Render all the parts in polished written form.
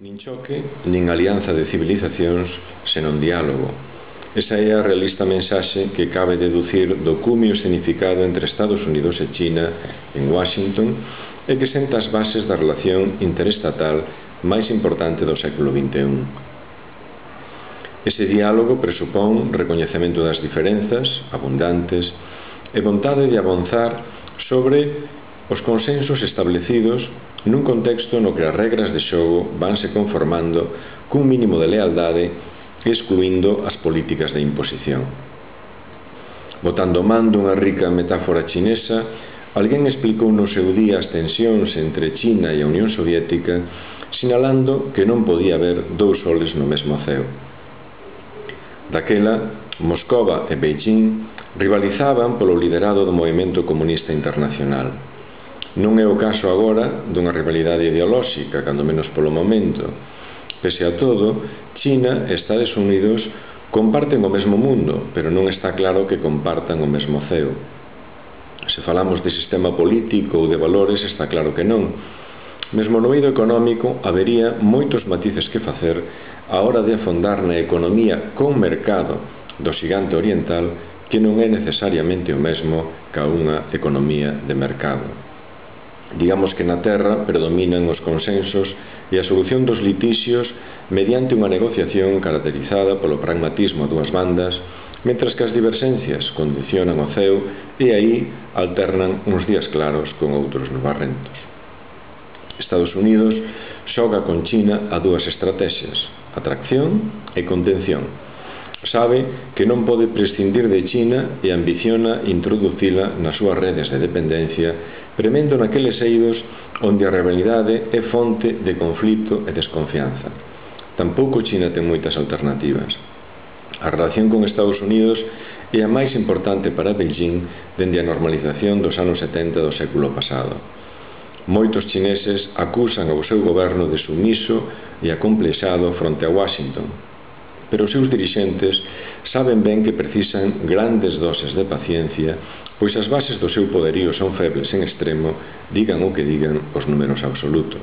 Nin choque, nin alianza de civilizacións, senón diálogo. Esa é a realista mensaxe que cabe deducir do cumio significado entre Estados Unidos e China en Washington e que senta as bases da relación interestatal máis importante do século XXI. Ese diálogo presupón recoñecemento das diferenzas, abundantes, e vontade de avanzar sobre os consensos establecidos nun contexto no que as regras de xogo vanse conformando cun mínimo de lealdade e excluindo as políticas de imposición. Botando man dunha rica metáfora chinesa, alguén explicou no seu día as tensións entre China e a Unión Soviética, sinalando que non podía haber dous soles no mesmo ceo. Daquela, Moscova e Beijing rivalizaban polo liderado do movemento comunista internacional. Non é o caso agora dunha rivalidade ideolóxica, cando menos polo momento. Pese a todo, China e Estados Unidos comparten o mesmo mundo, pero non está claro que compartan o mesmo ceo. Se falamos de sistema político ou de valores, está claro que non. Mesmo no eido económico, habería moitos matices que facer á hora de afondar na economía con mercado do xigante oriental, que non é necesariamente o mesmo ca unha economía de mercado. Digamos que na Terra predominan os consensos e a solución dos litixios mediante unha negociación caracterizada polo pragmatismo a dúas bandas, mentras que as diverxencias condicionan o ceo e aí alternan uns días claros con outros nubarrentos. Estados Unidos xoga con China a dúas estratexias, atracción e contención. Sabe que non pode prescindir de China e ambiciona introducila nas súas redes de dependencia, premendo naqueles eidos onde a rivalidade é fonte de conflito e desconfianza. Tampouco China ten moitas alternativas. A relación con Estados Unidos é a máis importante para Beijing dende a normalización dos anos 70 do século pasado. Moitos chineses acusan ao seu goberno de sumiso e acomplexado fronte a Washington, pero os seus dirixentes saben ben que precisan grandes doses de paciencia, pois as bases do seu poderío son febles en extremo, digan o que digan os números absolutos.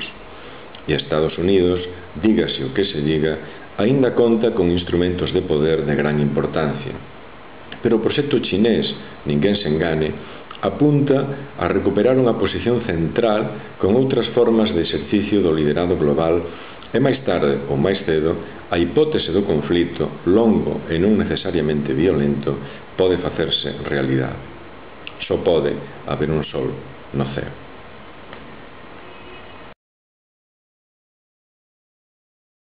E Estados Unidos, dígase o que se diga, aínda conta con instrumentos de poder de gran importancia. Pero o proxecto chinés, ninguén se engane, apunta a recuperar unha posición central con outras formas de exercicio do liderado global e máis tarde ou máis cedo a hipótese do conflito, longo e non necesariamente violento, pode facerse realidade. Só pode haber un sol no ceo.